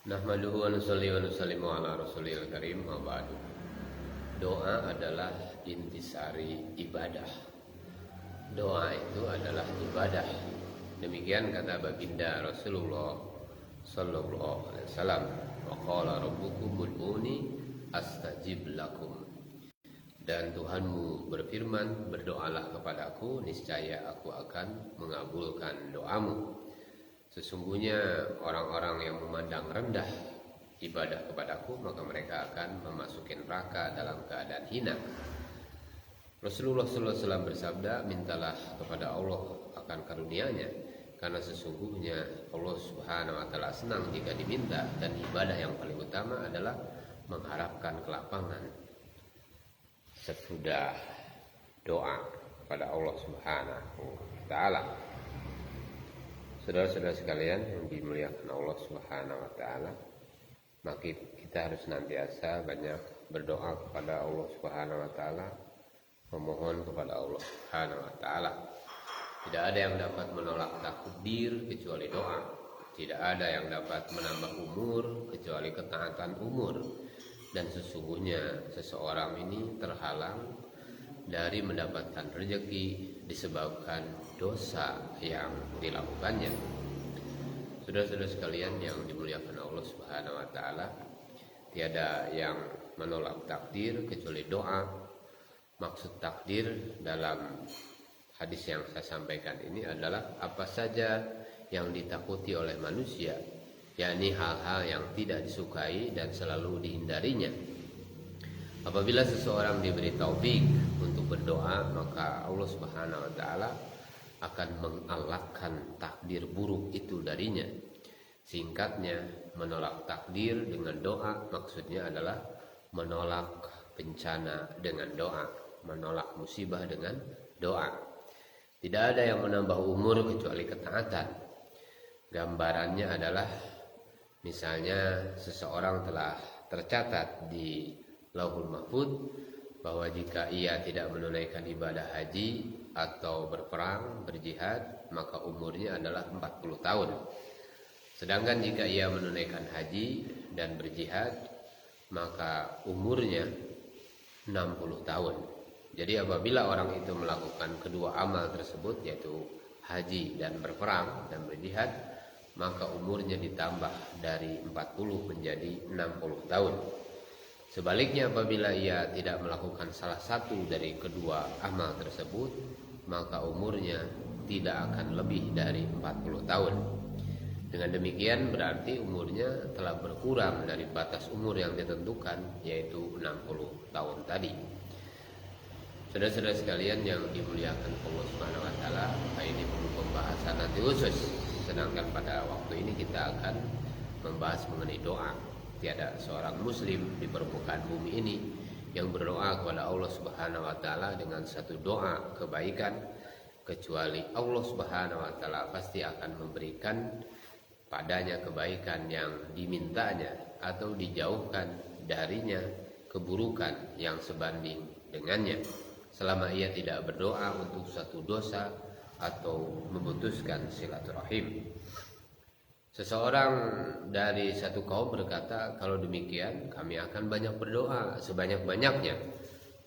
Nahmaduhu wa nusalli wa nusallimu ala rasulil karim wa ba'du. Doa adalah intisari ibadah. Doa itu adalah ibadah. Demikian kata baginda Rasulullah sallallahu alaihi wasallam, wa qala rabbukum ud'uni astajib lakum. Dan Tuhanmu berfirman, berdoalah kepadaku, niscaya aku akan mengabulkan doamu. Sesungguhnya orang-orang yang memandang rendah ibadah kepadaku, maka mereka akan memasuki neraka dalam keadaan hina. Rasulullah SAW bersabda, mintalah kepada Allah akan karunia-Nya, karena sesungguhnya Allah Subhanahu wa Ta'ala senang jika diminta, dan ibadah yang paling utama adalah mengharapkan kelapangan sesudah doa kepada Allah Subhanahu wa Ta'ala. Saudara-saudara sekalian yang dimuliakan Allah Subhanahu wa Ta'ala, maka kita harus senantiasa banyak berdoa kepada Allah Subhanahu wa Ta'ala, memohon kepada Allah Subhanahu wa Ta'ala. Tidak ada yang dapat menolak takdir kecuali doa. Tidak ada yang dapat menambah umur kecuali ketaatan umur. Dan sesungguhnya seseorang ini terhalang dari mendapatkan rezeki disebabkan dosa yang dilakukannya. Saudara-saudara sekalian yang dimuliakan Allah Subhanahu wa Ta'ala, tiada yang menolak takdir kecuali doa. Maksud takdir dalam hadis yang saya sampaikan ini adalah apa saja yang ditakuti oleh manusia, yakni hal-hal yang tidak disukai dan selalu dihindarinya. Apabila seseorang diberi taufik untuk berdoa, maka Allah Subhanahu wa Ta'ala akan mengalahkan takdir buruk itu darinya. Singkatnya, menolak takdir dengan doa maksudnya adalah menolak bencana dengan doa, menolak musibah dengan doa. Tidak ada yang menambah umur kecuali ketaatan. Gambarannya adalah misalnya seseorang telah tercatat di Lauhul Mahfud bahwa jika ia tidak menunaikan ibadah haji atau berperang, berjihad, maka umurnya adalah 40 tahun. Sedangkan jika ia menunaikan haji dan berjihad, maka umurnya 60 tahun. Jadi apabila orang itu melakukan kedua amal tersebut, yaitu haji dan berperang dan berjihad, maka umurnya ditambah dari 40 menjadi 60 tahun. Sebaliknya apabila ia tidak melakukan salah satu dari kedua amal tersebut, maka umurnya tidak akan lebih dari 40 tahun. Dengan demikian berarti umurnya telah berkurang dari batas umur yang ditentukan, yaitu 60 tahun tadi. Saudara-saudara sekalian yang dimuliakan Allah Subhanahu wa Ta'ala, ini perlu pembahasan nanti khusus. Sedangkan pada waktu ini kita akan membahas mengenai doa. Tiada seorang muslim di permukaan bumi ini yang berdoa kepada Allah Subhanahu wa Ta'ala dengan satu doa kebaikan, kecuali Allah Subhanahu wa Ta'ala pasti akan memberikan padanya kebaikan yang dimintanya, atau dijauhkan darinya keburukan yang sebanding dengannya, selama ia tidak berdoa untuk satu dosa atau memutuskan silaturahim. Seseorang dari satu kaum berkata, kalau demikian kami akan banyak berdoa sebanyak-banyaknya.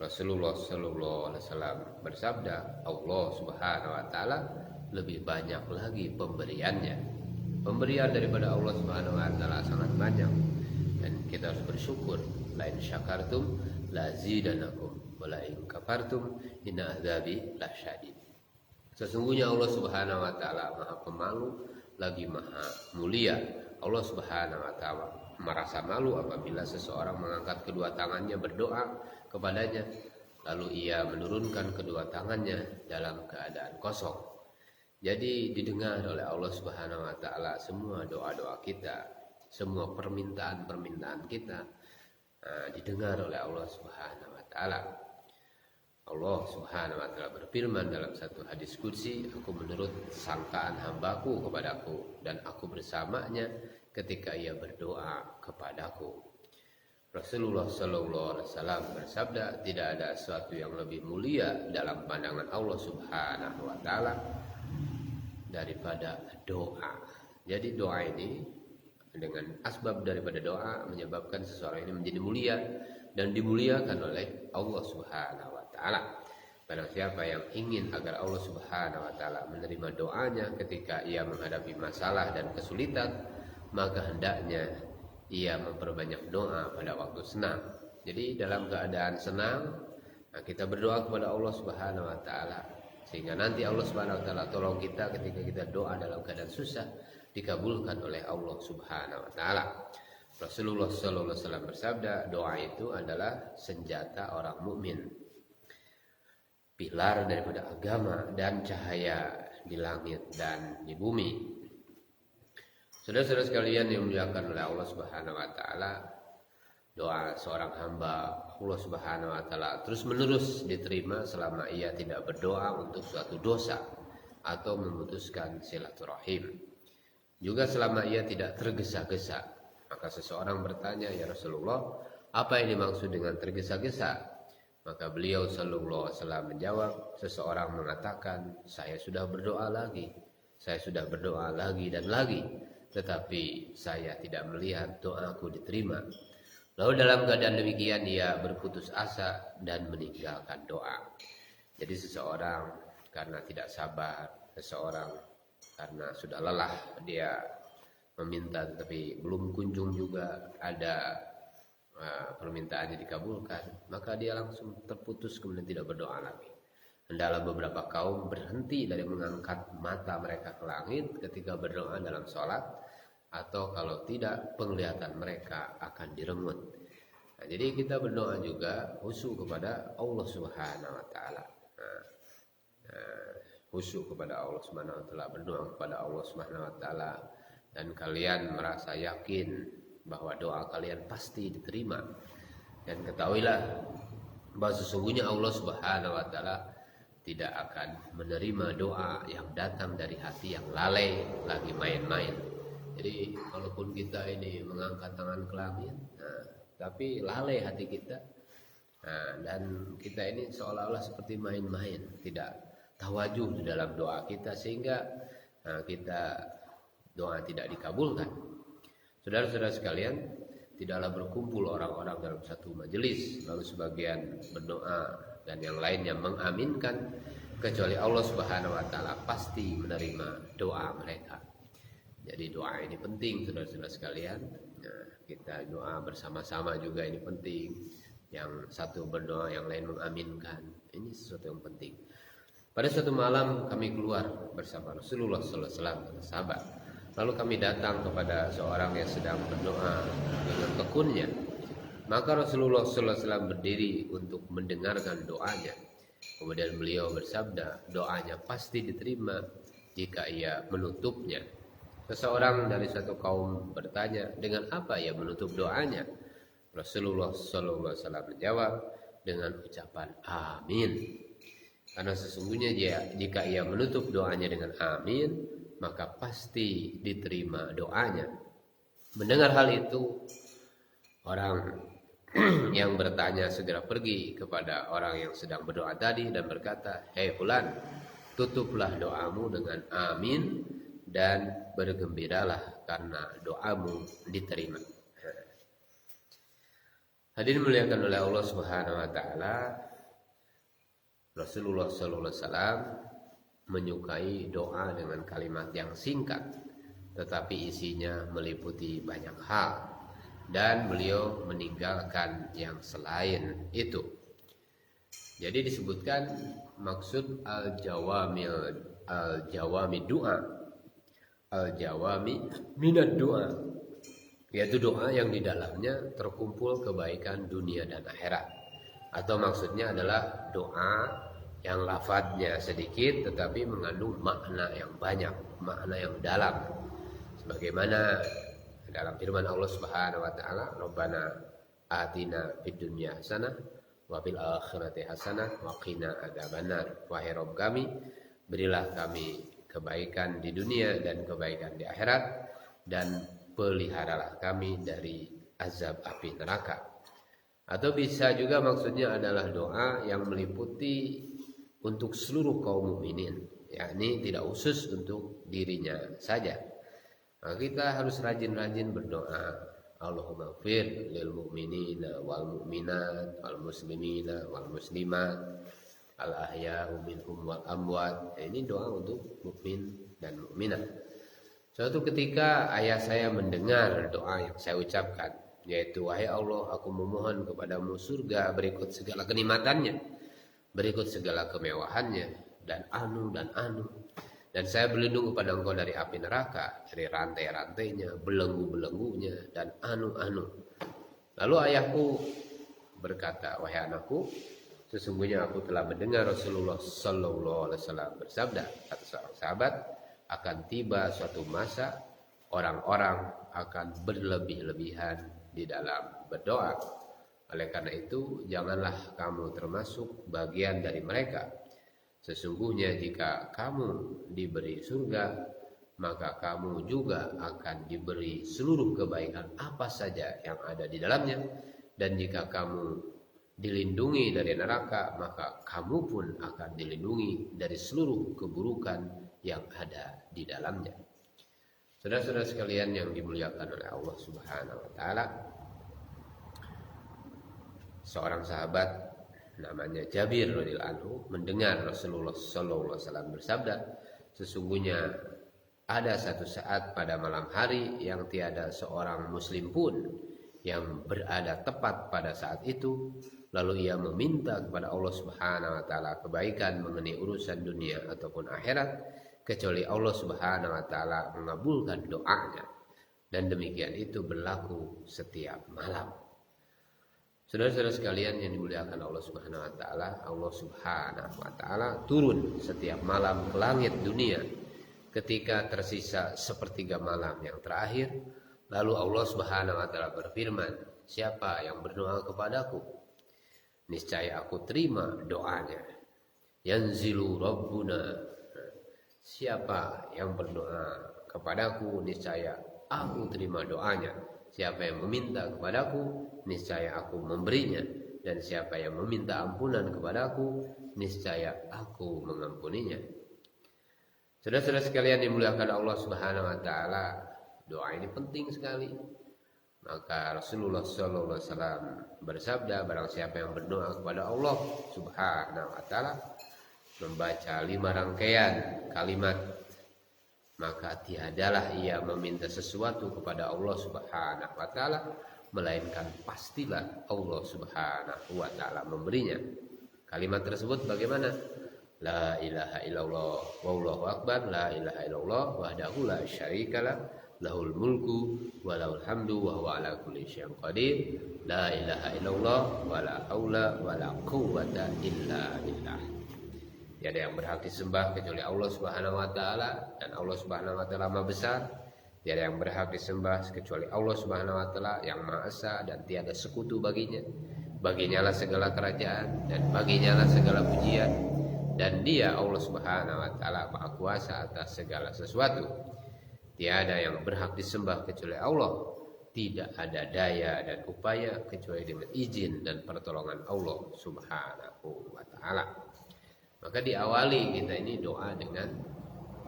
Rasulullah SAW bersabda, Allah Subhanahu wa Ta'ala lebih banyak lagi pemberiannya. Pemberian daripada Allah Subhanahu wa Ta'ala sangat banyak, dan kita harus bersyukur. Lain syakartum lazidanakum, wa lain kafartum inna adzabi lasyadid. Sesungguhnya Allah Subhanahu wa Ta'ala Maha Pemalu lagi Maha Mulia. Allah Subhanahu wa Ta'ala merasa malu apabila seseorang mengangkat kedua tangannya berdoa kepadanya, lalu ia menurunkan kedua tangannya dalam keadaan kosong. Jadi didengar oleh Allah Subhanahu wa Ta'ala semua doa-doa kita, semua permintaan-permintaan kita didengar oleh Allah Subhanahu wa Ta'ala. Allah Subhanahu wa Ta'ala berfirman dalam satu hadis qudsi, aku menurut sangkaan hambaku kepadaku, dan aku bersamanya ketika ia berdoa kepadaku. Rasulullah SAW bersabda, tidak ada sesuatu yang lebih mulia dalam pandangan Allah Subhanahu wa Ta'ala daripada doa. Jadi doa ini dengan asbab daripada doa menyebabkan seseorang ini menjadi mulia dan dimuliakan oleh Allah Subhanahu wa taala. Barang siapa yang ingin agar Allah Subhanahu wa taala menerima doanya ketika ia menghadapi masalah dan kesulitan, maka hendaknya ia memperbanyak doa pada waktu senang. Jadi dalam keadaan senang, kita berdoa kepada Allah Subhanahu wa taala sehingga nanti Allah Subhanahu wa taala tolong kita ketika kita doa dalam keadaan susah, dikabulkan oleh Allah Subhanahu wa taala. Rasulullah sallallahu alaihi wasallam bersabda, doa itu adalah senjata orang mukmin, pilar daripada agama dan cahaya di langit dan di bumi. Saudara-saudara sekalian yang dimuliakan oleh Allah Subhanahu wa taala, doa seorang hamba Allah Subhanahu wa taala terus-menerus diterima selama ia tidak berdoa untuk suatu dosa atau memutuskan silaturahim. Juga selama ia tidak tergesa-gesa. Maka seseorang bertanya, "Ya Rasulullah, apa yang dimaksud dengan tergesa-gesa?" Maka beliau sallallahu alaihi wasallam menjawab, seseorang mengatakan, "Saya sudah berdoa lagi, saya sudah berdoa lagi dan lagi, tetapi saya tidak melihat doaku diterima." Lalu dalam keadaan demikian ia berputus asa dan meninggalkan doa. Jadi seseorang karena tidak sabar, seseorang karena sudah lelah dia meminta tetapi belum kunjung juga ada permintaannya dikabulkan, maka dia langsung terputus kemudian tidak berdoa lagi. Hendaklah beberapa kaum berhenti dari mengangkat mata mereka ke langit ketika berdoa dalam sholat, atau kalau tidak penglihatan mereka akan direnggut. Nah, jadi kita berdoa juga khusyuk kepada Allah Subhanahu wa taala. Khusyuk kepada Allah Subhanahu wa taala, berdoa kepada Allah Subhanahu wa taala, dan kalian merasa yakin bahwa doa kalian pasti diterima. Dan ketahuilah bahwa sesungguhnya Allah Subhanahu wa taala tidak akan menerima doa yang datang dari hati yang lalai lagi main-main. Jadi walaupun kita ini mengangkat tangan ke langit, tapi lalai hati kita, dan kita ini seolah-olah seperti main-main, tidak tawajuh di dalam doa kita, sehingga kita doa tidak dikabulkan. Saudara-saudara sekalian, tidaklah berkumpul orang-orang dalam satu majelis lalu sebagian berdoa dan yang lainnya mengaminkan, kecuali Allah Subhanahu wa taala pasti menerima doa mereka. Jadi doa ini penting, saudara-saudara sekalian. Kita doa bersama-sama juga ini penting. Yang satu berdoa, yang lain mengaminkan. Ini sesuatu yang penting. Pada suatu malam kami keluar bersama Rasulullah sallallahu alaihi wasallam dan sahabat. Lalu kami datang kepada seorang yang sedang berdoa dengan tekunnya. Maka Rasulullah sallallahu alaihi wasallam berdiri untuk mendengarkan doanya. Kemudian beliau bersabda, doanya pasti diterima jika ia menutupnya. Seseorang dari satu kaum bertanya, dengan apa ia menutup doanya? Rasulullah sallallahu alaihi wasallam menjawab dengan ucapan amin. Karena sesungguhnya jika ia menutup doanya dengan amin, maka pasti diterima doanya. Mendengar hal itu, orang yang bertanya segera pergi kepada orang yang sedang berdoa tadi dan berkata, "Hei fulan, tutuplah doamu dengan amin dan bergembiralah karena doamu diterima." Hadirin muliakan oleh Allah Subhanahu wa taala, Rasulullah sallallahu alaihi wasallam menyukai doa dengan kalimat yang singkat tetapi isinya meliputi banyak hal, dan beliau meninggalkan yang selain itu. Jadi disebutkan maksud al-jawami doa, al-jawami minad doa, yaitu doa yang di dalamnya terkumpul kebaikan dunia dan akhirat. Atau maksudnya adalah doa yang lafadznya sedikit tetapi mengandung makna yang banyak, makna yang dalam. Sebagaimana dalam firman Allah Subhanahu wa taala, "Rabbana atina fid dunya hasanah wa fil akhirati hasanah wa qina adzabannar." Wahai Rabb kami, berilah kami kebaikan di dunia dan kebaikan di akhirat, dan peliharalah kami dari azab api neraka. Atau bisa juga maksudnya adalah doa yang meliputi untuk seluruh kaum mukminin, yakni tidak khusus untuk dirinya saja. Nah, kita harus rajin-rajin berdoa. Allahumma fir lil mu'minina wal mu'minat wal muslimina wal muslimat al ahya'u minhum wal amwat. Ini doa untuk mukmin dan mukminah. Suatu ketika ayah saya mendengar doa yang saya ucapkan, yaitu wahai Allah, aku memohon kepadamu surga berikut segala kenikmatannya, berikut segala kemewahannya, dan anu. Dan saya berlindung kepada engkau dari api neraka, dari rantai-rantainya, belenggu-belenggunya, dan anu. Lalu ayahku berkata, wahai anakku, sesungguhnya aku telah mendengar Rasulullah Sallallahu Alaihi Wasallam bersabda, kata seorang sahabat, akan tiba suatu masa orang-orang akan berlebih-lebihan di dalam berdoa. Oleh karena itu, janganlah kamu termasuk bagian dari mereka. Sesungguhnya jika kamu diberi surga, maka kamu juga akan diberi seluruh kebaikan apa saja yang ada di dalamnya. Dan jika kamu dilindungi dari neraka, maka kamu pun akan dilindungi dari seluruh keburukan yang ada di dalamnya. Saudara-saudara sekalian yang dimuliakan oleh Allah Subhanahu wa taala, seorang sahabat namanya Jabir radhiyallahu anhu mendengar Rasulullah sallallahu alaihi wasallam bersabda, sesungguhnya ada satu saat pada malam hari yang tiada seorang muslim pun yang berada tepat pada saat itu, lalu ia meminta kepada Allah Subhanahu wa taala kebaikan mengenai urusan dunia ataupun akhirat, kecuali Allah Subhanahu wa taala mengabulkan doanya. Dan demikian itu berlaku setiap malam. Saudara-saudara sekalian yang dimuliakan Allah Subhanahu wa taala, Allah Subhanahu wa taala turun setiap malam ke langit dunia ketika tersisa sepertiga malam yang terakhir. Lalu Allah Subhanahu wa taala berfirman, siapa yang berdoa kepadaku, niscaya aku terima doanya. Yanzilu Rabbuna, siapa yang berdoa kepadaku, niscaya aku terima doanya. Siapa yang meminta kepadaku, niscaya aku memberinya. Dan siapa yang meminta ampunan kepadaku, niscaya aku mengampuninya. Saudara-saudara sekalian dimuliakan Allah Subhanahu wa taala, doa ini penting sekali. Maka Rasulullah sallallahu alaihi wasallam bersabda, barang siapa yang berdoa kepada Allah Subhanahu wa taala membaca 5 rangkaian kalimat, maka tiadalah ia meminta sesuatu kepada Allah Subhanahu wa taala melainkan pastilah Allah Subhanahu wa taala memberinya. Kalimat tersebut bagaimana? La ilaha illallah wallahu akbar, la ilaha illallah wahdahu la syarikalah, lahul mulku wa lahul hamdu wa huwa ala kulli syai'in qadir, la ilaha illallah wa la haula wa la quwwata illa billah. Tiada yang berhak disembah kecuali Allah Subhanahu wa taala, dan Allah Subhanahu wa taala Maha besar. Tiada yang berhak disembah kecuali Allah Subhanahu wa taala yang Maha esa dan tiada sekutu baginya. Baginyalah segala kerajaan dan baginyalah segala pujian, dan Dia Allah Subhanahu wa taala Maha kuasa atas segala sesuatu. Tiada yang berhak disembah kecuali Allah. Tidak ada daya dan upaya kecuali dengan izin dan pertolongan Allah Subhanahu wa taala. Maka diawali kita ini doa dengan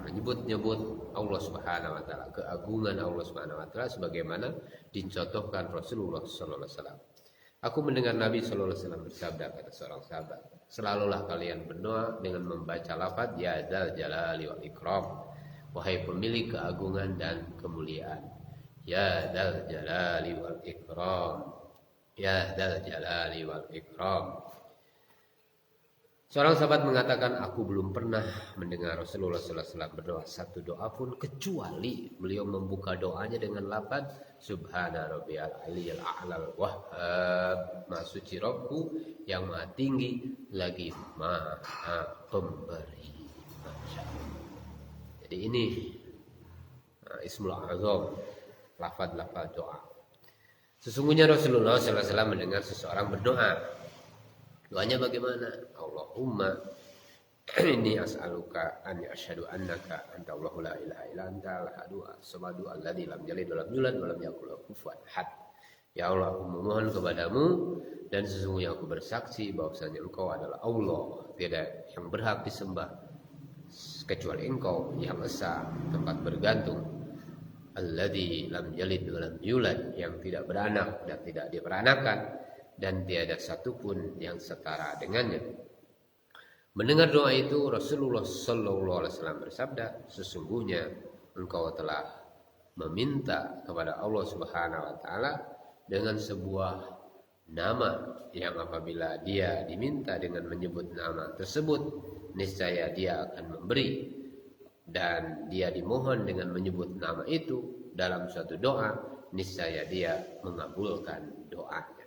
menyebut-nyebut Allah Subhanahu wa taala, keagungan Allah Subhanahu wa taala sebagaimana dicontohkan Rasulullah sallallahu alaihi wasallam. Aku mendengar Nabi sallallahu alaihi wasallam bersabda, kata seorang sahabat, selalulah kalian berdoa dengan membaca lafaz ya dzal jalali wal ikram, wahai pemilik keagungan dan kemuliaan. Ya dzal jalali wal ikram, ya dzal jalali wal ikram. Seorang sahabat mengatakan, aku belum pernah mendengar Rasulullah sallallahu alaihi wasallam berdoa satu doa pun kecuali beliau membuka doanya dengan lafaz Subhana rabbiyal aliyil a'lal wahhab, Maha suci Rabbku yang maha tinggi lagi maha pemberi. Masya Allah. Jadi ini Ismul Azam, lafaz-lafaz doa. Sesungguhnya Rasulullah sallallahu alaihi wasallam mendengar seseorang berdoa. Doanya bagaimana? Allahumma inni as'aluka an asyhadu annaka anta Allahu la ilaha illa anta al-ahadu as-samadu alladzi lam yalid wa lam yulad wa lam yakul lahu kufuwan ahad. Ya Allah, aku memohon kepadamu dan sesungguhnya aku bersaksi bahwasanya Engkau adalah Allah, tiada yang berhak disembah kecuali Engkau yang esa, tempat bergantung, alladzi lam yalid wa lam yulad, yang tidak beranak dan tidak diperanakan, dan tiada satupun yang setara dengannya. Mendengar doa itu, Rasulullah sallallahu alaihi wasallam bersabda, sesungguhnya engkau telah meminta kepada Allah Subhanahu wa taala dengan sebuah nama yang apabila dia diminta dengan menyebut nama tersebut, niscaya dia akan memberi, dan dia dimohon dengan menyebut nama itu dalam suatu doa, niscaya dia mengabulkan doanya.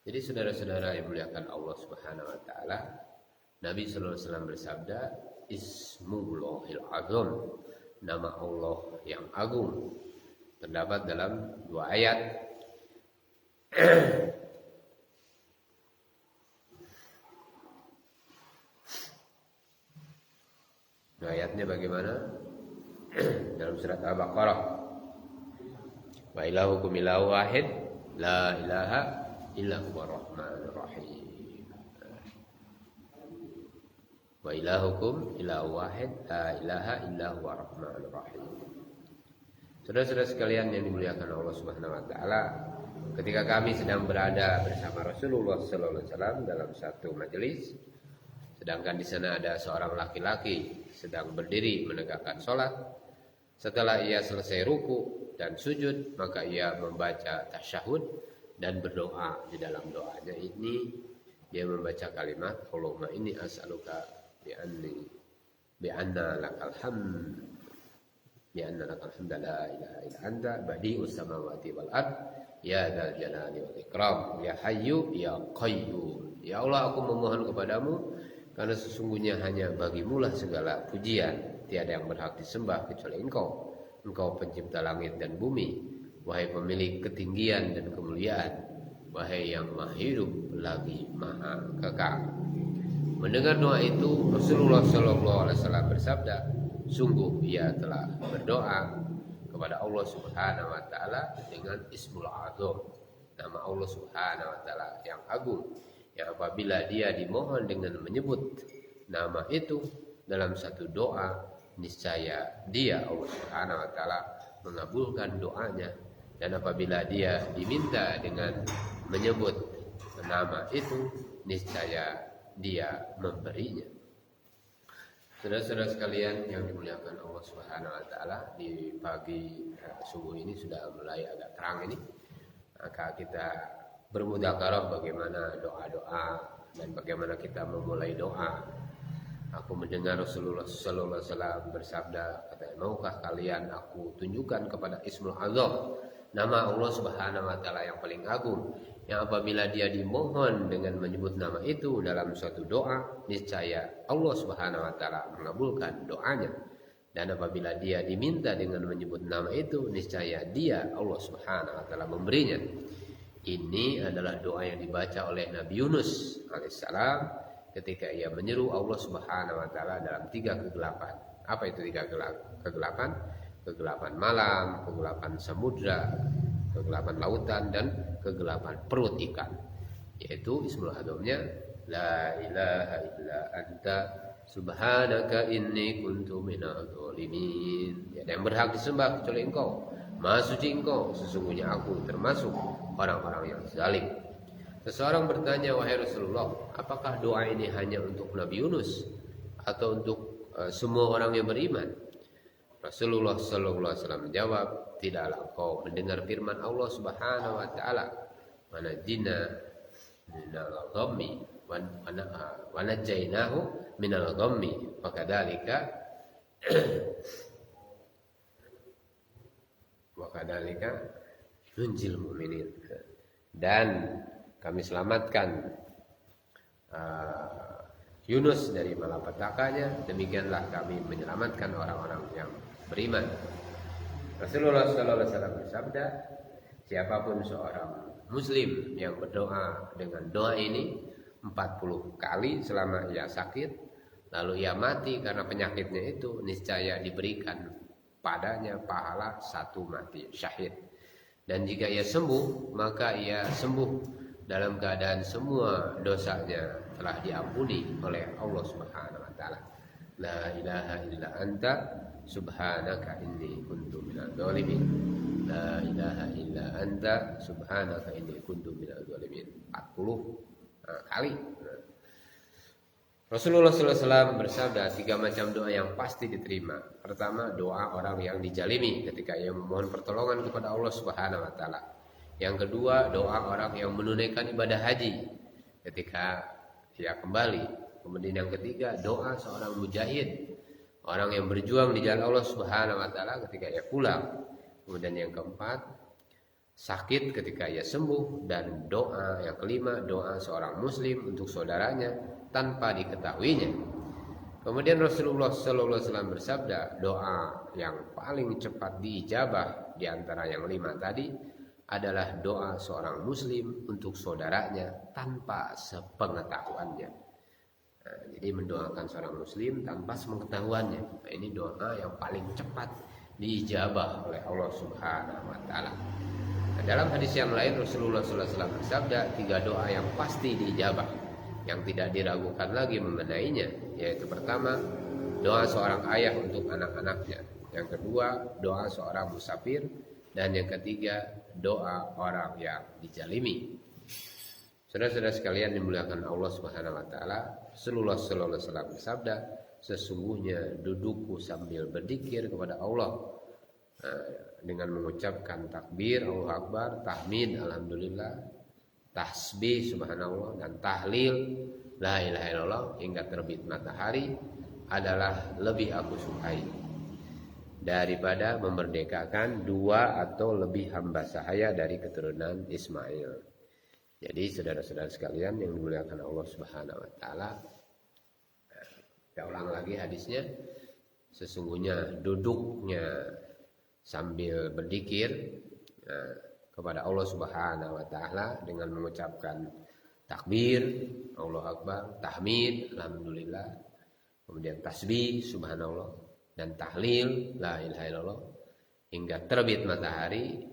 Jadi saudara-saudara yang muliakan Allah Subhanahu wa taala, Nabi sallallahu alaihi wasallam bersabda, Ismullahil Azam, nama Allah yang agung, terdapat dalam 2 ayat. Nah, ayatnya bagaimana? Dalam surat Al-Baqarah, wa ilahukum ilahu wahid la ilaha illa huwa rahmanur rahim. Wa ilahukum ilahu wahid la ilaha illa huwa rahmanur rahim. Saudara-saudara sekalian yang dimuliakan Allah Subhanahu wa taala, ketika kami sedang berada bersama Rasulullah sallallahu alaihi wasallam dalam satu majelis, sedangkan di sana ada seorang laki-laki sedang berdiri menegakkan sholat. Setelah ia selesai ruku dan sujud, maka ia membaca tasyahud dan berdoa. Di dalam doanya ini dia membaca kalimat, Allahumma inni as'aluka bi anna lakal hamd la ilaha illa anta badi'us samawati wal ard ya dzal jalali wal ikram ya hayyu ya qayyum. Ya Allah, aku memohon kepadamu karena sesungguhnya hanya bagimulah segala pujian, tiada yang berhak disembah kecuali Engkau. Engkau pencipta langit dan bumi, wahai pemilik ketinggian dan kemuliaan, wahai yang maha hidup lagi maha kekal. Mendengar doa itu, Rasulullah sallallahu alaihi wasallam bersabda, sungguh ia telah berdoa kepada Allah Subhanahu wa taala dengan Ismul Azam, nama Allah Subhanahu wa taala yang agung, yang apabila dia dimohon dengan menyebut nama itu dalam satu doa, niscaya dia Allah Subhanahu wa taala mengabulkan doanya, dan apabila dia diminta dengan menyebut nama itu, niscaya dia memberinya. Saudara-saudara sekalian yang dimuliakan Allah Subhanahu wa taala, di pagi subuh ini sudah mulai agak terang ini, maka kita bermudzakarah bagaimana doa-doa dan bagaimana kita memulai doa. Aku mendengar Rasulullah sallallahu alaihi wasallam bersabda, katanya, maukah kalian aku tunjukkan kepada Ismul Azam, nama Allah Subhanahu wa taala yang paling agung, yang apabila dia dimohon dengan menyebut nama itu dalam suatu doa, niscaya Allah Subhanahu wa taala mengabulkan doanya, dan apabila dia diminta dengan menyebut nama itu, niscaya dia Allah Subhanahu wa taala memberinya. Ini adalah doa yang dibaca oleh Nabi Yunus alaihissalam ketika ia menyeru Allah Subhanahu wa taala dalam 3 kegelapan. Apa itu 3 kegelapan? Kegelapan malam, kegelapan samudra, kegelapan lautan, dan kegelapan perut ikan. Yaitu Ismul Azamnya, la ilaha illa anta subhanaka inni kuntu minadz dzalimin. Tiada yang berhak disembah kecuali Engkau. Maha suci Engkau, sesungguhnya aku termasuk orang-orang yang zalim. Seseorang bertanya, wahai Rasulullah, apakah doa ini hanya untuk Nabi Yunus atau untuk semua orang yang beriman? Rasulullah sallallahu alaihi wasallam menjawab, tidaklah kau mendengar firman Allah Subhanahu wa taala, "Wanajjina minal ghammi wa najjaynahu minal ghammi wa kadzalika nunjil mu'minin." Dan kami selamatkan Yunus dari malapetakanya, demikianlah kami menyelamatkan orang-orang yang beriman. Rasulullah sallallahu alaihi wasallam bersabda, siapapun seorang muslim yang berdoa dengan doa ini 40 kali selama ia sakit, lalu ia mati karena penyakitnya itu, niscaya diberikan padanya pahala 1 mati syahid. Dan jika ia sembuh, maka ia sembuh dalam keadaan semua dosanya telah diampuni oleh Allah Subhanahu wa taala. La ilaha illa anta subhanaka inni kuntu minadz dzalimin. La ilaha illa anta subhanaka inni kuntu minadz dzalimin. 40 kali. Rasulullah SAW bersabda 3 macam doa yang pasti diterima. Pertama, doa orang yang dijalimi ketika ia memohon pertolongan kepada Allah Subhanahu wa taala. Yang kedua, doa orang yang menunaikan ibadah haji ketika ia kembali. Kemudian yang ketiga, doa seorang mujahid, orang yang berjuang di jalan Allah Subhanahu wa taala ketika ia pulang. Kemudian yang keempat, sakit ketika ia sembuh. Dan doa yang kelima, doa seorang muslim untuk saudaranya tanpa diketahuinya. Kemudian Rasulullah SAW bersabda, doa yang paling cepat diijabah di antara yang 5 tadi adalah doa seorang muslim untuk saudaranya tanpa sepengetahuannya. Nah, jadi mendoakan seorang muslim tanpa sepengetahuannya. Nah, ini doa yang paling cepat diijabah oleh Allah Subhanahu wa taala. Nah, dalam hadis yang lain Rasulullah SAW bersabda 3 doa yang pasti diijabah, yang tidak diragukan lagi mengenainya, yaitu pertama, doa seorang ayah untuk anak-anaknya. Yang kedua, doa seorang musafir. Dan yang ketiga, doa orang yang dijalimi. Saudara-saudara sekalian dimuliakan Allah Subhanahu wa taala, Rasulullah sallallahu alaihi wasallam bersabda, sesungguhnya dudukku sambil berzikir kepada Allah dengan mengucapkan takbir, Allahu Akbar, tahmid, alhamdulillah, tasbih subhanallah, dan tahlil la ilaha illallah hingga terbit matahari adalah lebih aku sukai daripada memerdekakan 2 atau lebih hamba sahaya dari keturunan Ismail. Jadi saudara-saudara sekalian yang dimuliakan Allah Subhanahu wa taala, saya ulang lagi hadisnya, sesungguhnya duduknya sambil berzikir kepada Allah Subhanahu wa taala dengan mengucapkan takbir, Allahu Akbar, tahmid, alhamdulillah, kemudian tasbih, subhanallah, dan tahlil, la ilaha illallah hingga terbit matahari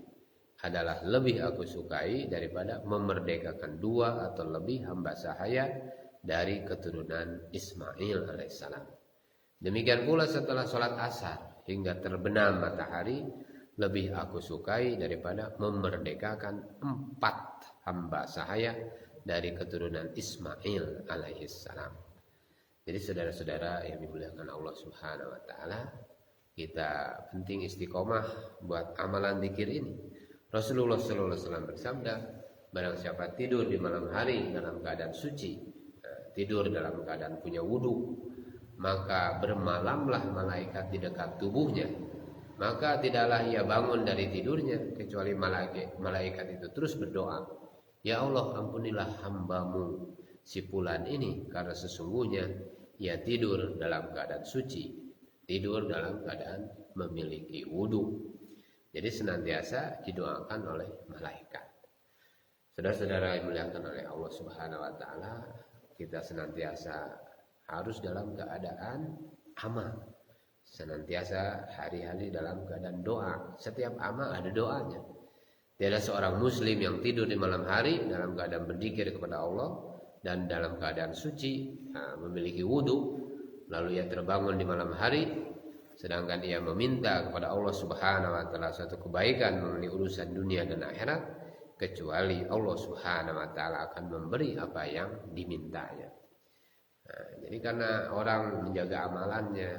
adalah lebih aku sukai daripada memerdekakan 2 atau lebih hamba sahaya dari keturunan Ismail alaihissalam. Demikian pula setelah sholat asar hingga terbenam matahari, lebih aku sukai daripada memerdekakan 4 hamba sahaya dari keturunan Ismail alaihissalam. Jadi saudara-saudara yang dimuliakan Allah Subhanahu wa taala, kita penting istiqomah buat amalan zikir ini. Rasulullah sallallahu alaihi wasallam bersabda, barang siapa tidur di malam hari dalam keadaan suci, tidur dalam keadaan punya wudu, maka bermalamlah malaikat di dekat tubuhnya. Maka tidaklah ia bangun dari tidurnya kecuali malaikat itu terus berdoa, ya Allah, ampunilah hambamu si fulan ini, karena sesungguhnya ia tidur dalam keadaan suci, tidur dalam keadaan memiliki wudu. Jadi senantiasa didoakan oleh malaikat. Saudara-saudara yang dimuliakan oleh Allah Subhanahu wa taala, kita senantiasa harus dalam keadaan amal. Senantiasa hari-hari dalam keadaan doa. Setiap amal ada doanya. Tiada seorang muslim yang tidur di malam hari dalam keadaan berzikir kepada Allah dan dalam keadaan suci, memiliki wudu, lalu ia terbangun di malam hari sedangkan ia meminta kepada Allah Subhanahu wa taala suatu kebaikan mengenai urusan dunia dan akhirat, kecuali Allah Subhanahu wa taala akan memberi apa yang dimintanya. Jadi karena orang menjaga amalannya,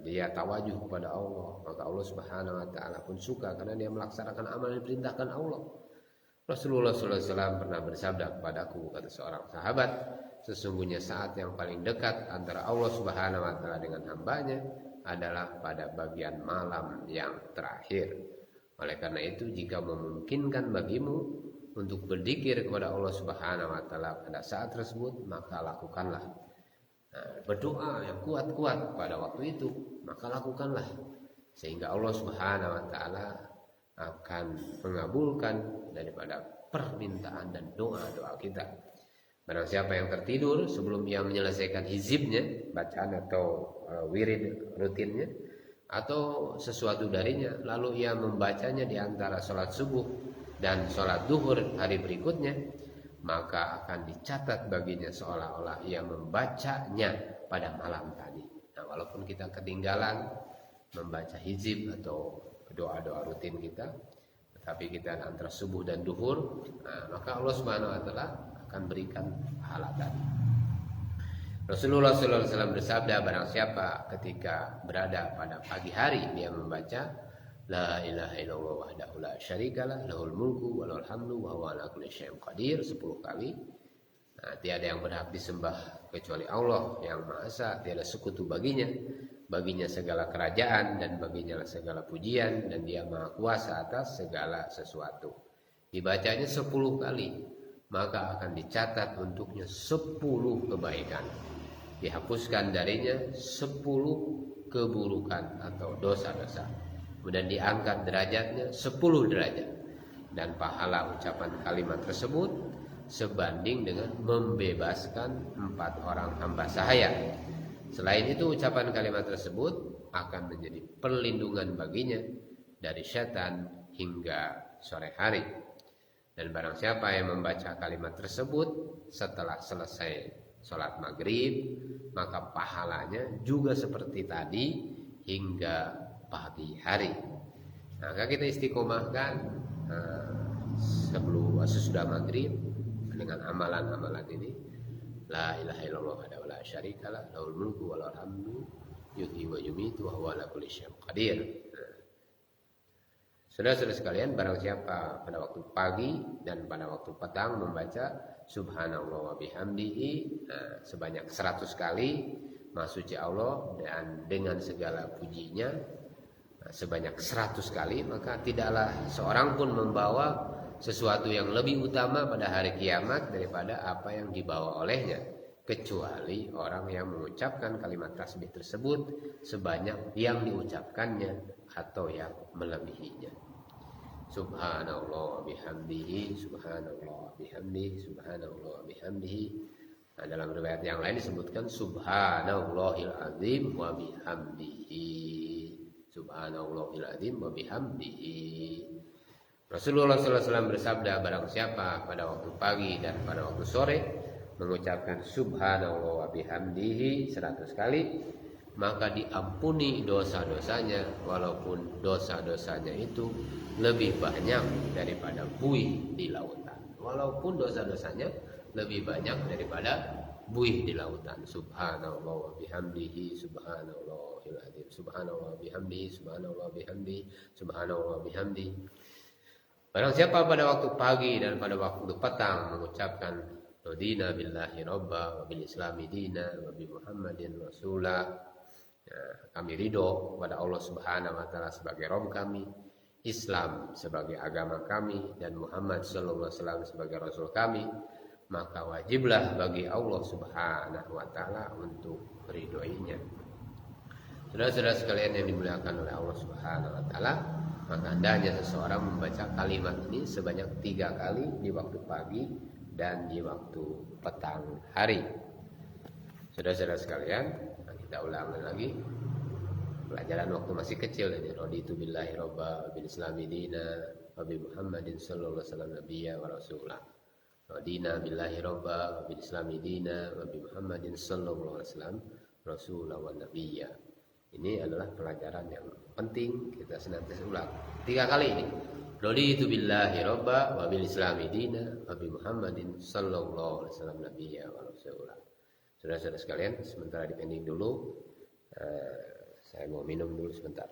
dia tawajuh kepada Allah, maka Allah Subhanahu wa taala pun suka karena dia melaksanakan amal yang diperintahkan Allah. Rasulullah SAW pernah bersabda kepadaku, kata seorang sahabat, sesungguhnya saat yang paling dekat antara Allah Subhanahu wa taala dengan hambanya adalah pada bagian malam yang terakhir. Oleh karena itu, jika memungkinkan bagimu untuk berzikir kepada Allah Subhanahu wa taala pada saat tersebut, maka lakukanlah. Berdoa yang kuat-kuat pada waktu itu, maka lakukanlah, sehingga Allah Subhanahu wa taala akan mengabulkan daripada permintaan dan doa-doa kita. Barang siapa yang tertidur sebelum ia menyelesaikan hizibnya, bacaan atau wirid rutinnya, atau sesuatu darinya, lalu ia membacanya di antara sholat subuh dan sholat duhur hari berikutnya, maka akan dicatat baginya seolah-olah ia membacanya pada malam tadi. Nah, walaupun kita ketinggalan membaca hizib atau doa-doa rutin kita, tetapi kita antara subuh dan duhur, maka Allah Subhanahu wa taala akan berikan pahala tadi. Rasulullah SAW bersabda, barang siapa ketika berada pada pagi hari dia membaca La ilaha illallah wahdahu la syarikalah lahul mulku wa lahul hamdu wa huwa ala kulli syai'in qadir 10 kali. Tiada yang berhak disembah kecuali Allah yang Maha Esa, tiada sekutu baginya segala kerajaan dan baginya segala pujian, dan dia Maha Kuasa atas segala sesuatu. Dibacanya 10 kali, maka akan dicatat untuknya 10 kebaikan. Dihapuskan darinya 10 keburukan atau dosa-dosa. Kemudian diangkat derajatnya 10 derajat. Dan pahala ucapan kalimat tersebut sebanding dengan membebaskan 4 orang hamba sahaya. Selain itu, ucapan kalimat tersebut akan menjadi perlindungan baginya dari setan hingga sore hari. Dan barang siapa yang membaca kalimat tersebut setelah selesai sholat maghrib, maka pahalanya juga seperti tadi hingga pagi hari. Maka kita istiqomahkan sebelum sesudah maghrib dengan amalan-amalan ini. La ilaha illallah wahdahu la syarikalah lahul mulku wa lahul hamdu yuhyi wa yumiitu wa huwa ala kulli syai'in qadir. Saudara-saudara sekalian, barang siapa pada waktu pagi dan pada waktu petang membaca subhanallah wa bihamdihi sebanyak 100 kali, Maha suci Allah dan dengan segala pujinya sebanyak 100 kali, maka tidaklah seorang pun membawa sesuatu yang lebih utama pada hari kiamat daripada apa yang dibawa olehnya, kecuali orang yang mengucapkan kalimat tasbih tersebut sebanyak yang diucapkannya atau yang melebihinya. Subhanallah bihamdihi, subhanallah bihamdihi, subhanallah bihamdihi. Dalam riwayat yang lain disebutkan subhanallahil azim wa bihamdihi, subhanallahil azim wa bihamdihi. Rasulullah SAW bersabda, barang siapa pada waktu pagi dan pada waktu sore mengucapkan subhanallah wa bihamdihi 100 kali, maka diampuni dosa-dosanya, walaupun dosa-dosanya itu lebih banyak daripada buih di lautan. Walaupun dosa-dosanya lebih banyak daripada buih di lautan. Subhanallah wa bihamdihi, subhanallahil azim, subhanallah bihamdihi, subhanallah bihamdihi, subhanallah bihamdihi. Barang siapa pada waktu pagi dan pada waktu petang mengucapkan radina billahi robba wa bil islami dina wa bi muhammadin rasulah, kami ridho kepada Allah Subhanahu wa taala sebagai Rabb kami, Islam sebagai agama kami, dan Muhammad sallallahu alaihi wasallam sebagai rasul kami, maka wajiblah bagi Allah Subhanahu wa taala untuk meridhoinya. Saudara-saudara sekalian yang dimuliakan oleh Allah Subhanahu wa taala, maka hendaknya seseorang membaca kalimat ini sebanyak 3 kali di waktu pagi dan di waktu petang hari. Saudara-saudara sekalian, kita ulangi lagi pelajaran waktu masih kecil ini. Raditu billahi robba bil islami dina wa bi muhammadin sallallahu alaihi wasallam nabiyya wa rasulah. Radina billahi robba bil islami dina wa bi muhammadin sallallahu alaihi wasallam rasulah wa nabiyya. Ini adalah pelajaran yang penting kita senantiasa ulang 3 kali ini. Raditu billahi robba wa bil islami dina wa bi muhammadin sallallahu alaihi wasallam nabiyya wa rasulah. Saudara-saudara sekalian, sementara dipending dulu. Saya mau minum dulu sebentar.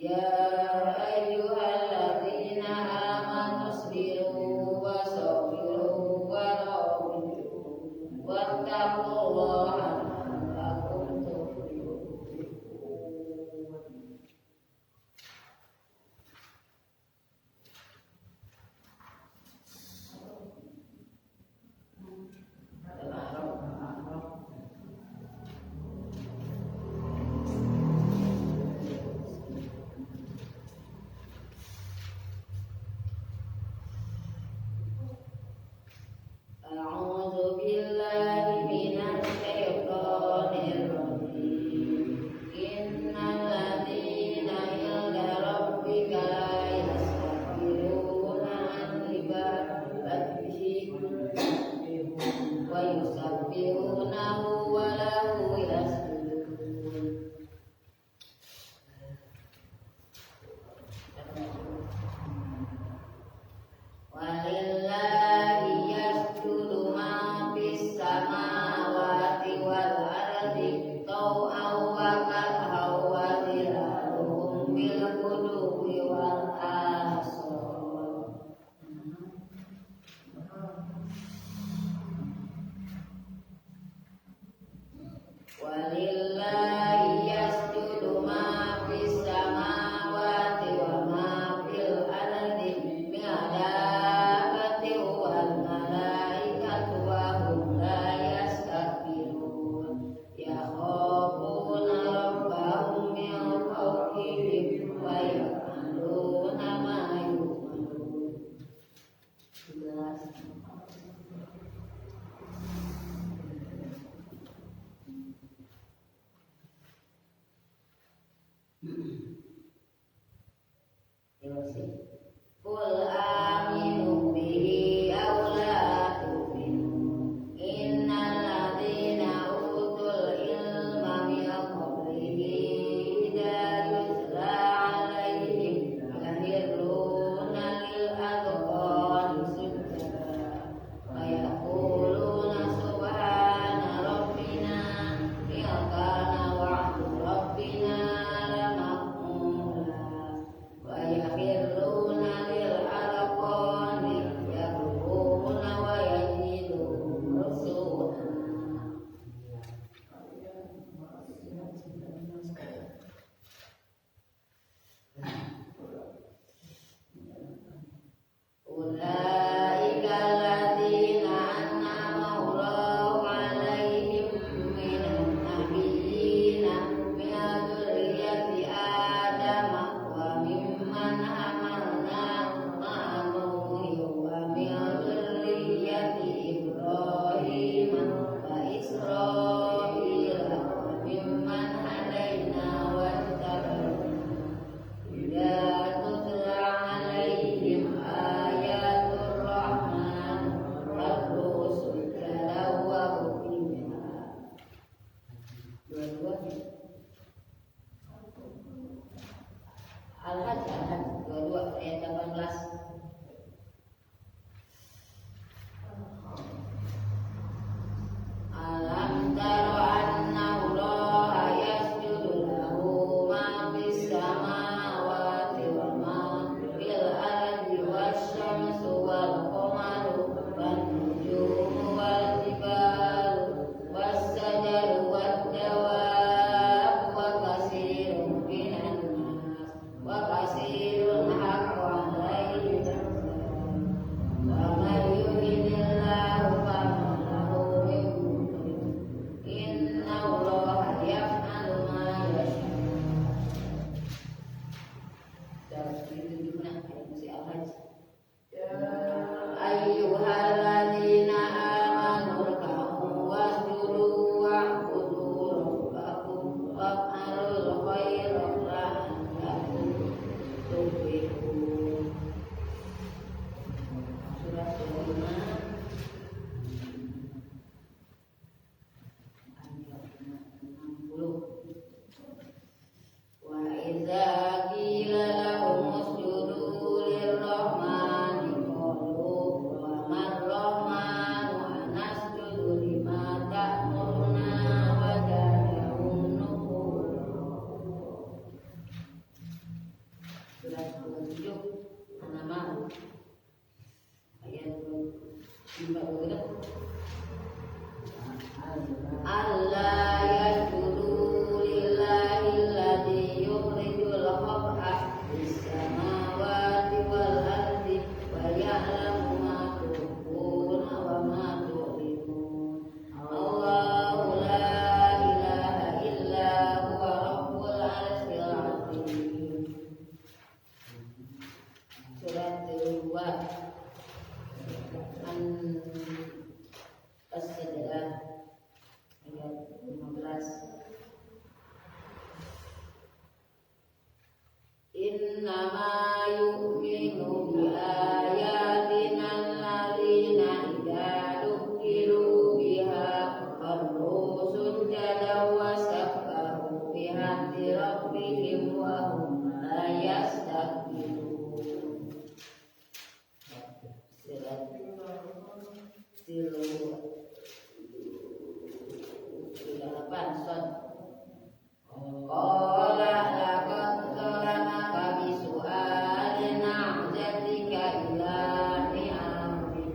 يا أيها الذين آمنوا اصبروا وصبروا ورابطوا واتقوا الله لعلكم تفلحون. أعوذ بالله من الشيطان الرجيم. إن الذين عند ربك لا يستكبرون عن عبادته ويسبحونه وله يسجدون. ولله يسجد ما في السماوات والأرض طوعا وكرها وظلالهم بالغدو والآصال. ولله يسجد ما في السماوات وما في الأرض من دابة والملائكة وهم لا يستكبرون يخافون ربهم من فوقهم ويفعلون ما يؤمرون. Qul aminu bihi aw la tu'minu innal ladzina utul ilma min qablihi idza yutla 'alaihim yakhruna lil adqani sujada wa yaquluna subhana rabbina in kana wa'du rabbina lamaqula wa yakhruna lil adqani yabkuna wa yazidun rusuna. Ulaika alladzina an'ama Allahu 'alaihim minan nabiyyina min dzurriyyati Adam wa mimman hamalna ma'a Nuhin wa min dzurriyyati Ibrahim wa Israil wa mimman hadaina wajtabana. Idza tutla 'alaihim ayatul rahman kharru sujadan wa bukiya. Dua-dua Al-Hajj 22 ayat 18. Alam taro anna Allaha yasjudu lahu ma fis samawati wa ma fil ardi wasyamsu wal qamaru wan nujumu wal jibalu wassajaru wad dawab wa katsirun minan nas wa katsirun haqqo 'alaihi dzalik. Wa may yuridillahu fama lahu min mukrim. Inna Allaha yaf'alu ma yasha'. Ayyuhalladzina amanu rka'u wasjudu wa'budu rabbakum waf'alul khaira la'allakum tuflihun. Surah 25 ayat 60. Wa idza qila lahum usjudu lirrahmani surat 27 nama ayat 2 Allah yasjudu lillahi alladzi yukhrijul khab'a fis samawati wal ardi wa ya'lamu ma tukhfuna wa ma tu'linun. Allahu la ilaha illa huwa rabbul arsyil azim. Surat 2 As-Sajdah ayat 15. Innama yu'minu bi ayatina alladzina idza dzukiru biha kharru sujadan wa sabbahu bihamdi rabbihim wa hum la yastakbirun. Qala laqad zalamaka bisu'ali na'jatika ila ni'amri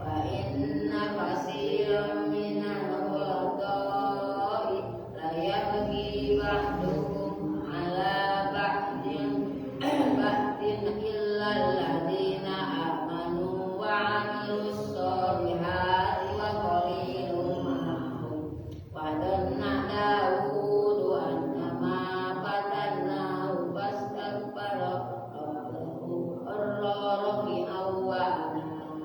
wa inna katsiran minal khulata'i la yabghi ba'dukum 'ala ba'din illa alladziina amanu wa 'amilus sholihati wa qalilun ma'hum wa dhanna Daud annama fatannahu fastaghfara rabbahu ar-rafi'aw wa anab.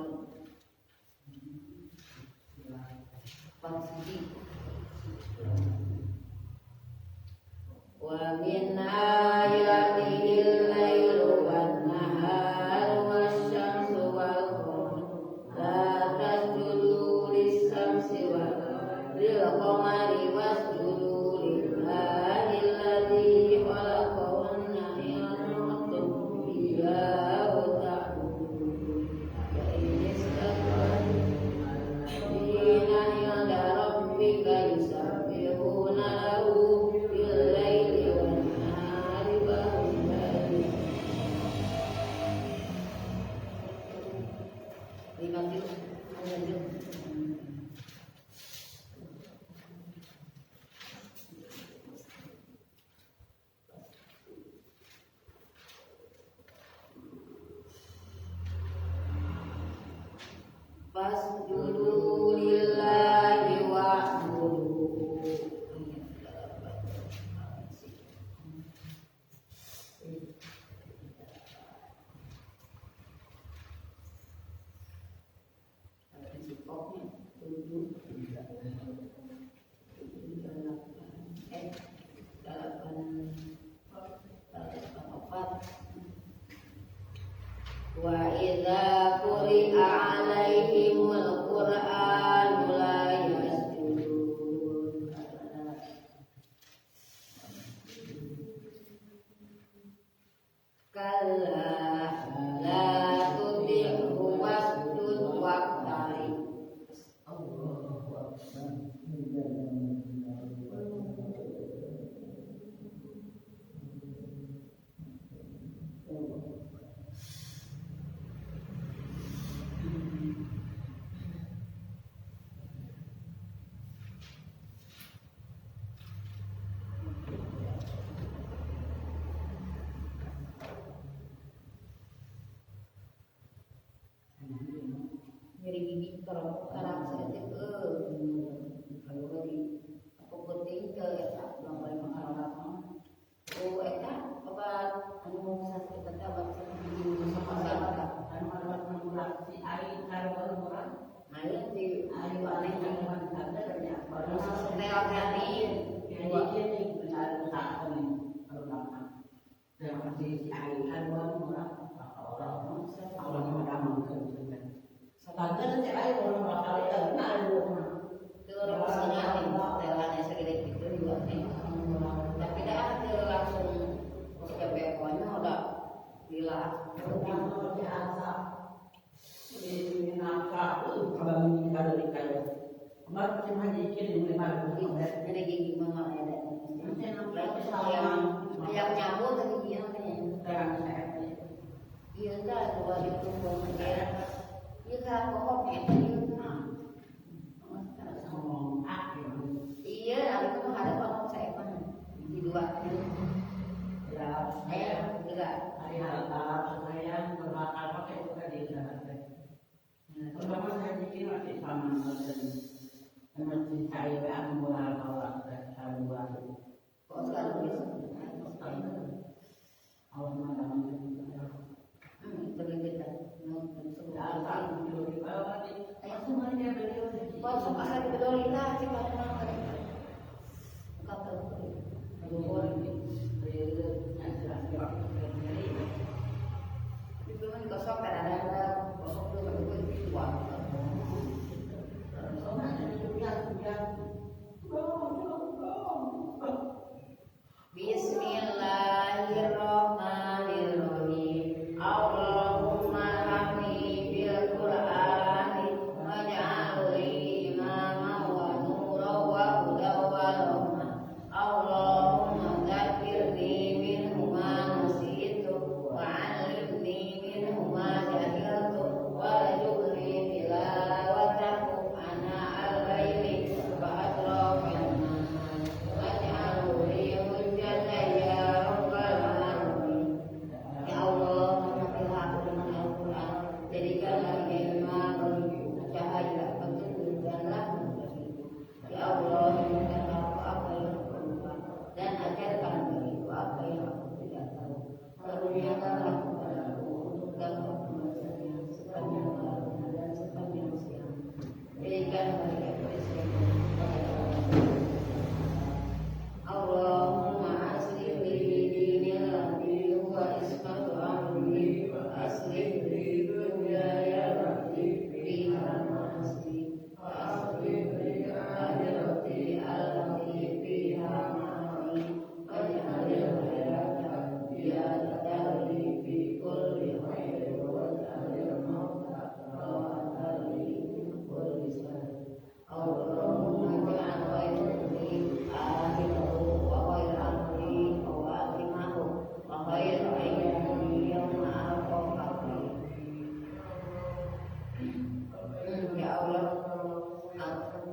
Wa min ayatihi al-lailu wan-naharu wash-shamsu wal-qamaru la tasjudu lis-shamsi wal-qamari wasjudu lillahi alladzi khalaqahunna in kuntum iyyahu ta'budun. Wa in istakbartum alladzina 'inda rabbika yusabbihuna lahu bil-laili wan-nahari wa hum la yasjudun. Fasjudu lillahi wa'budu. Wa idza quri'a 'alaihimul qur'anu la yasjudun. Kalla la tuti'hu wasjud waqtarib. Allahu akbar. Nyeri gigi kalau karang saja kalau lagi aku penting ke eta belum boleh makan apa eta obat anu sakit eta obat sakit gigi sama sama anu obat si air karo orang air di air aneh yang ada nya baru setel tadi jadi ini benar tak ini kalau makan yang si air karo orang orang menggambarkan Tante nanti ayo orang bakal kenal rumah. Terus sengaja telannya segede gitu juga nih. Tapi dah langsung sampai pokoknya udah gila. Udah biasa. Ini nafkah kalau ini kalau dikayu. Kemarin cuma dikit ini malu. Jadi gigi mama ada. Nanti nafkah yang nyambut tadi dia nih. enggak? Hari harta saya berbakar pakai bukan di sana. Pertama saya bikin masih sama dan masih saya yang mulai awal saya buat. Kok sekarang bisa? Awal malam Terlibat. datang di bawah di semuanya beliau. Kok suka lagi bedolita sih pada nang kata itu kan gosok ada gosok dulu kan itu kuat. Bismillahirrahmanirrahim. Allahumma hamni bil Qur'ani waj'alhu imaman wa nuran wa hudan wa rahmah. Allahumma dzakkirni minhu ma nasitu wa 'allimni minhu ma jahiltu warzuqni tilawatahu ana al-laili wa atrafan nahar waj'alhu li hujjatan ya rabbal alamin. Ya Allah, rahmatilah aku dengan Al-Quran, jadikanlah ia imam bagiku, cahaya petunjuk dan rahmat bagiku. Ya Allah, berikanlah aku apa yang aku lupa dan ajarkan bagiku apa yang aku tidak tahu. Karuniakanlah kepadaku untuk dapat membacanya sepanjang malam dan sepanjang siang. Berikan bagi aku Islam Allahumma aslih li dinil ladzi huwa ismatu amri wa aslih li dunyaya allati fiha ma'asi wa aslih li akhirati allati fiha ma'adi waj'alil hayata ziyadatan li fi kulli khairin waj'alil mauta rahatan li min kulli syarr. Allahumma ja'al khairi akhirahu wa khair amri wa akhimahu wa khair ayyami yawma alqaqati. Ya Allah,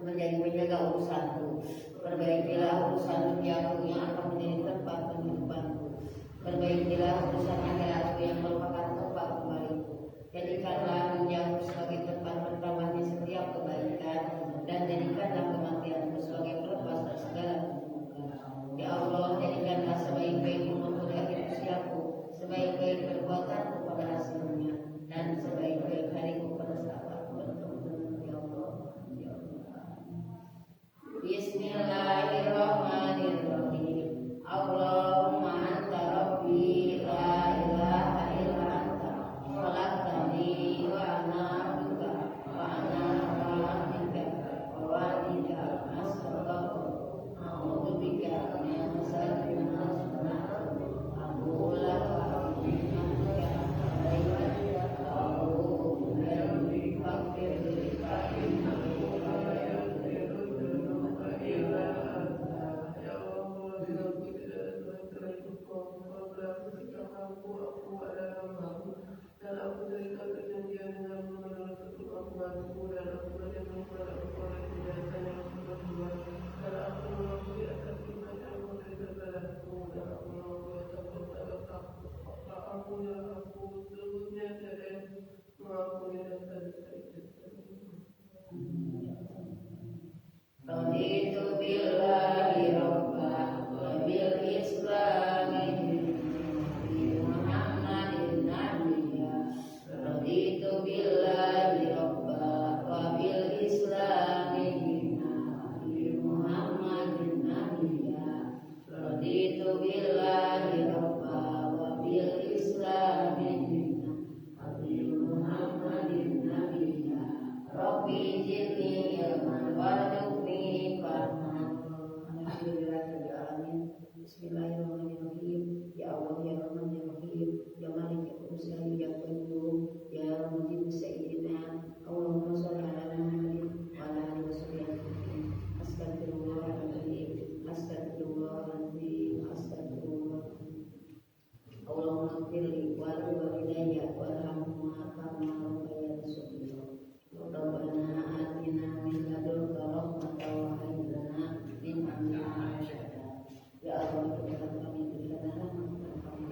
menjadi penjaga urusanku, perbaikilah urusan duniaku yang akan menjadi tempat penghidupanku, perbaikilah urusan akhiratku yang merupakan tempat kembaliku. Jadikanlah duniaku sebagai tempat pertamanya setiap kebaikan dan jadikanlah kematianku sebagai pelepas dari segala keburukan. Ya Allah, jadikanlah sebaik-baik umurku di akhir usiaku, sebaik-baik perbuatanku pada hasilnya, dan sebaik-baik hariku pada saat aku bertemu denganmu, ya Allah. Ya Allah. Bismillahirrahmanirrahim. Allahumma anta rabbi la ilaha illa anta khalaqtani wa ana abduka wa ana abduka wa walidika astagfirullah. A'udzu bika min syarri ma sana'tu. Aku laka bihamdika alaika a'udzu bika min Raditu billahi rabba wa bil islami dinan Muhammadin nabiyya. Raditu billahi rabba wa bil islami dinan Muhammadin nabiyya. Raditu billahi rabba wa bil islami dinan Muhammadin nabiyya. Rabbi zidni ilman warzuqni fahman. Alhamdulillahirabbil alamin. Bismillahirrahmanirrahim. Ya Allah, ya Rahman, ya Rahim, ya Malik, ya Qudus, ya Qayyum, ya Mujib sayyidina. Allahumma shalli ala Muhammadin wa ala alihi wasallam. Astagfirullahaladzim, astagfirullahaladzim, astagfirullah. Allahumma ighfirli wa li walidayya warhamhuma kama rabbayani shaghira. Rabbana atina min ladunka rahmatan wa hab lana min amrina rashada. Ya Allah, berikan kami rahmat dan kami